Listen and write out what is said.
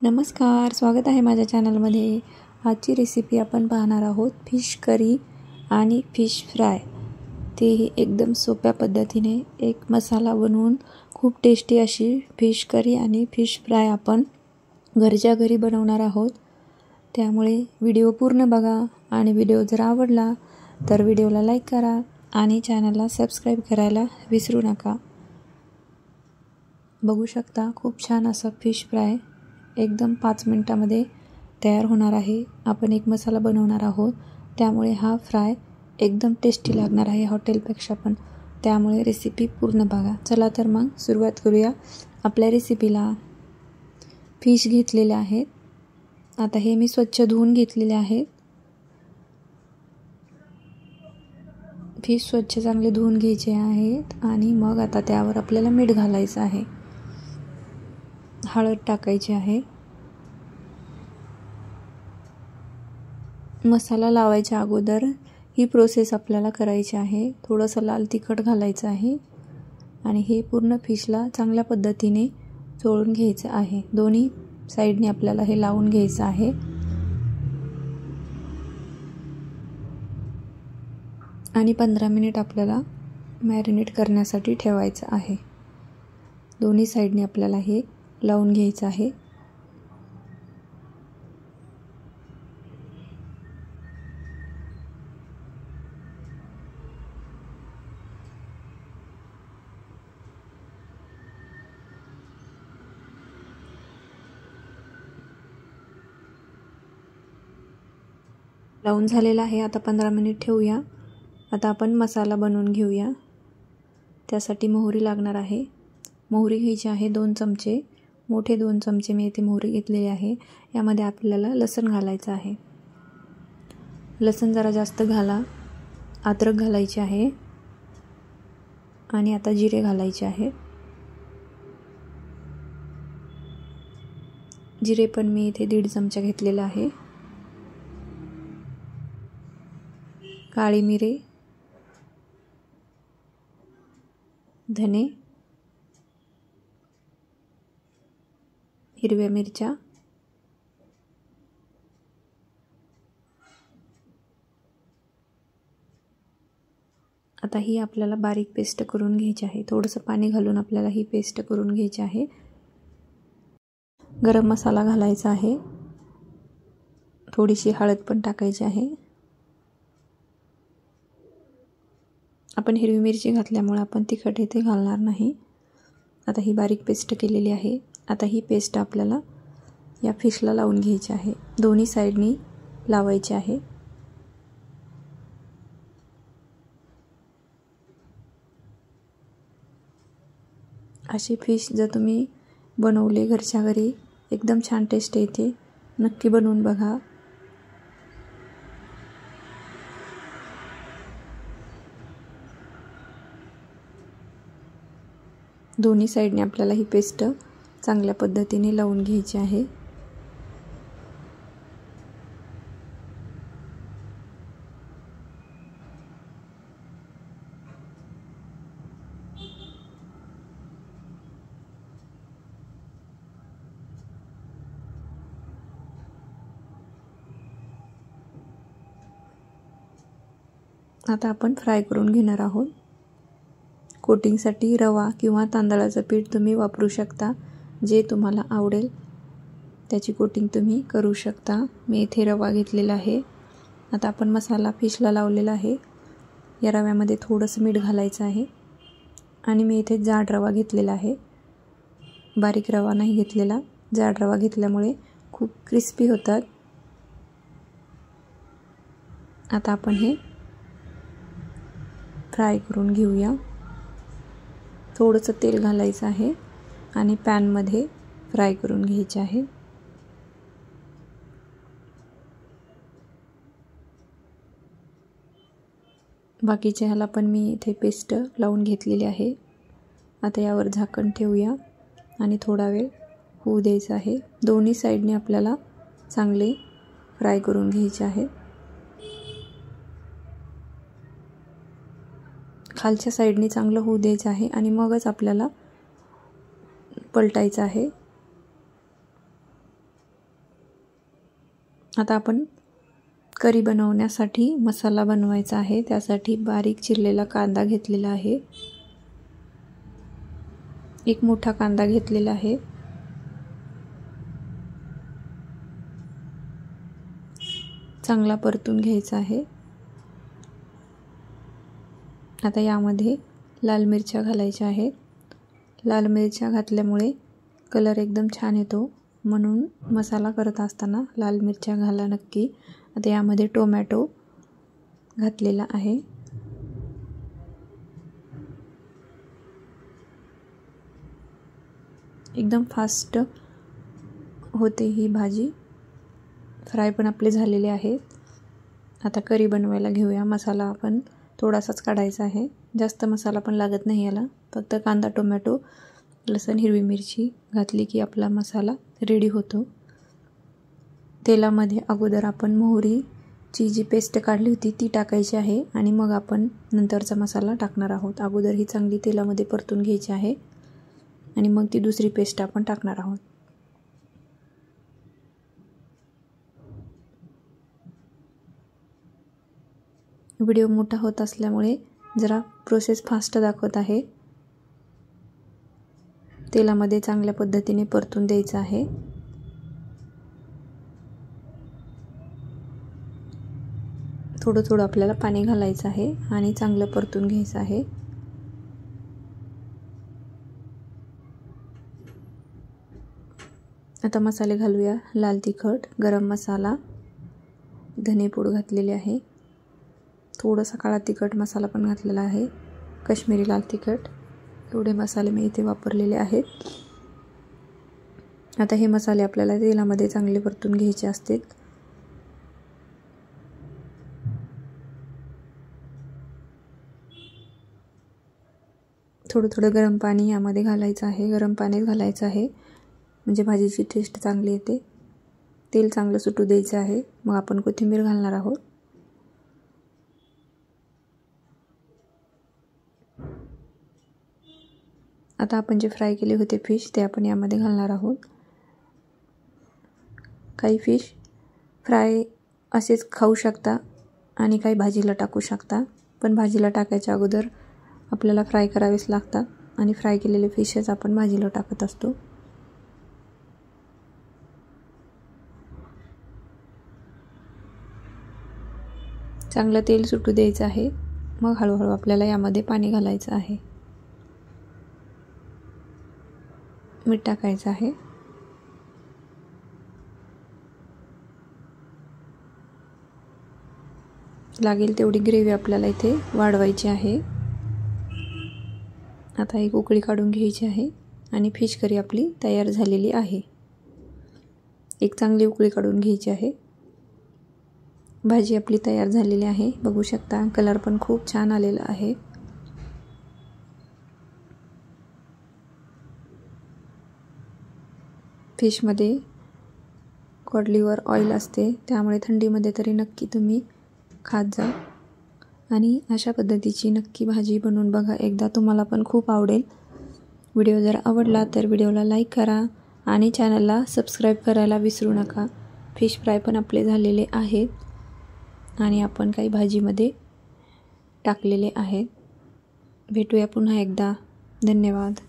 नमस्कार, स्वागत आहे माझ्या चॅनलमध्ये। आजची रेसिपी आपण पाहणार आहोत फिश करी आणि फिश फ्राय। तेही एकदम सोप्या पद्धतीने एक मसाला बनवून खूप टेस्टी अशी फिश करी आणि फिश फ्राय आपण घरच्या घरी बनवणार आहोत। त्यामुळे व्हिडिओ पूर्ण बघा आणि व्हिडिओ जर आवडला तर व्हिडिओला लाईक करा आणि चॅनलला सबस्क्राइब करायला विसरू नका। बघू शकता खूप छान असं फिश फ्राय एकदम 5 मिनिटांमध्ये तयार होणार आहे। आपण एक मसाला बनवणार आहोत, त्यामुळे हा फ्राय एकदम टेस्टी लागणार आहे हॉटेलपेक्षा पण। त्यामुळे रेसिपी पूर्ण बघा। चला तर मग सुरुवात करूया आपल्या रेसिपीला। फिश घेतलेले आहेत। आता हे मी स्वच्छ धुवून घेतलेले आहेत। फिश स्वच्छ चांगले धुवून घ्यायचे आहेत आणि मग आता त्यावर आपल्याला मीठ घालायचं आहे, हळद टाकायची आहे। मसाला लावायच्या अगोदर ही प्रोसेस आपल्याला करायची आहे। थोडंसं लाल तिखट घालायचं आहे आणि हे पूर्ण फिशला चांगल्या पद्धतीने चोळून घ्यायचं आहे। दोन्ही साइडने आपल्याला हे लावून घ्यायचं आहे आणि 15 मिनिट आपल्याला मॅरिनेट करण्यासाठी ठेवायचं आहे। दोन्ही साइडने आपल्याला हे लावून घ्यायचं आहे। लावून झालेला आहे। आता 15 मिनिट ठेवूया। आता आपण मसाला बनवून घेऊया। त्यासाठी मोहरी लागणार आहे। मोहरी घ्यायची आहे 2 चमचे, मोठे 2 चमचे मी इथे मोहरी घेतलेली आहे। यामध्ये आपल्याला लसूण घालायचं आहे। लसूण जरा जास्त घाला। अद्रक घालायची आहे आणि आता जिरे घालायचे आहे। जिरे पण मी इथे 1.5 चमचा घेतलेला आहे। काळी मिरी, धने, हिरव्या मिरच्या, आता ही आपल्याला बारीक पेस्ट करून घ्यायची आहे। थोडंसं पाणी घालून आपल्याला ही पेस्ट करून घ्यायची आहे। गरम मसाला घालायचा आहे। थोडीशी हळद पण टाकायची आहे। आपण हिरवी मिरची घातल्यामुळे आपण तिखट इथे घालणार नाही। आता ही बारीक पेस्ट केलेली आहे। आता ही पेस्ट आपल्याला या फिशला लावून घ्यायची आहे। दोन्ही साइडनी लावायची आहे। अशी फिश जर तुम्ही बनवले घरच्या घरी एकदम छान टेस्ट येते। नक्की बनवून बघा। दोन्ही साइडने आपल्याला ही पेस्ट चांगल्या पद्धतीने लावून घ्यायची आहे। आता आपण फ्राय करून घेणार आहोत। कोटिंगसाठी रवा किंवा तांदळाचं पीठ तुम्ही वापरू शकता, जे तुम्हाला आवडेल त्याची कोटिंग तुम्ही करू शकता। मी इथे रवा घेतलेला आहे। आता आपण मसाला फिशला लावलेला आहे। या रव्यामध्ये थोडंसं मीठ घालायचं आहे आणि मी इथे जाड रवा घेतलेला आहे। बारीक रवा नाही घेतलेला। जाड रवा घेतल्यामुळे खूप क्रिस्पी होतात। आता आपण हे फ्राय करून घेऊया। थोडंसं तेल घालायचं आहे आणि पॅनमध्ये फ्राय करून घ्यायचे आहे। बाकीच्या ह्याला पण मी इथे पेस्ट लावून घेतलेली आहे। आता यावर झाकण ठेवूया आणि थोडा वेळ होऊ द्यायचं आहे। दोन्ही साइडने आपल्याला चांगले फ्राय करून घ्यायचे आहे। खालच्या साइडने चांगलं होऊ द्यायचं आहे आणि मगच आपल्याला पलटायचं आहे। आता आपण करी बनवण्यासाठी मसाला बनवायचा आहे। त्यासाठी बारीक चिरलेला कांदा घेतलेला आहे। एक मोठा कांदा घेतलेला आहे। चांगला परतून घ्यायचा आहे। आता यामध्ये लाल मिरच्या घालायच्या आहेत। लाल मिरच्या घातल्यामुळे कलर एकदम छान येतो, म्हणून मसाला करत असताना लाल मिरच्या घाला नक्की। आता यामध्ये टोमॅटो घातलेला आहे। एकदम फास्ट होते ही भाजी। फ्राय पण आपले झालेले आहेत। आता करी बनवायला घेऊया। मसाला आपण थोडासाच काढायचा आहे, जास्त मसाला पण लागत नाही याला। फक्त कांदा, टोमॅटो, लसूण, हिरवी मिरची घातली की आपला मसाला रेडी होतो। तेलामध्ये अगोदर आपण मोहरीची जी पेस्ट काढली होती ती टाकायची आहे आणि मग आपण नंतरचा मसाला टाकणार आहोत। अगोदर ही चांगली तेलामध्ये परतून घ्यायची आहे आणि मग ती दुसरी पेस्ट आपण टाकणार आहोत। व्हिडिओ मोठा होत असल्यामुळे जरा प्रोसेस फास्ट दाखवत आहे। तेलामध्ये चांगल्या पद्धतीने परतून द्यायचं आहे। थोडं थोडं आपल्याला पाणी घालायचं आहे आणि चांगलं परतून घ्यायचं आहे। आता मसाले घालूया। लाल तिखट, गरम मसाला, धनेपूड घातलेले आहे। थोडासा काळा तिखट मसाला पण घातलेला आहे। काश्मीरी लाल तिखट, एवढे मसाले मी इथे वापरलेले आहेत। आता हे मसाले आपल्याला तेलामध्ये चांगले परतून घ्यायचे असतील। थोडं थोडं गरम पाणी यामध्ये घालायचं आहे। गरम पाणीच घालायचं आहे म्हणजे भाजीची टेस्ट चांगली येते। तेल चांगलं सुटू द्यायचं आहे। मग आपण कोथिंबीर घालणार आहोत। आता आपण जे फ्राय केले होते फिश ते आपण यामध्ये घालणार आहोत। काही फिश फ्राय असेच खाऊ शकता आणि काही भाजीला टाकू शकता, पण भाजीला टाकायच्या अगोदर आपल्याला फ्राय करावेच लागतात आणि फ्राय केलेले फिशच आपण भाजीला टाकत असतो। चांगलं तेल सुटू द्यायचं आहे। मग हळूहळू आपल्याला यामध्ये पाणी घालायचं आहे। मीठ टाकायचं आहे। लागेल तेवढी ग्रेव्ही आपल्याला इथे वाढवायची आहे। आता एक उकळी काढून घ्यायची आहे आणि फिश करी आपली तयार झालेली आहे। एक चांगली उकळी काढून घ्यायची आहे। भाजी आपली तयार झालेली आहे। बघू शकता कलर पण खूप छान आलेला आहे। फिशमध्ये कॉड लिव्हर ऑइल असते, त्यामुळे थंडीमध्ये तरी नक्की तुम्ही खात जा आणि अशा पद्धतीची नक्की भाजी बनवून बघा एकदा, तुम्हाला पण खूप आवडेल। व्हिडिओ जर आवडला तर व्हिडिओला लाईक करा आणि चॅनलला सबस्क्राईब करायला विसरू नका। फिश फ्राय पण आपले झालेले आहेत आणि आपण काही भाजीमध्ये टाकलेले आहेत। भेटूया पुन्हा एकदा। धन्यवाद।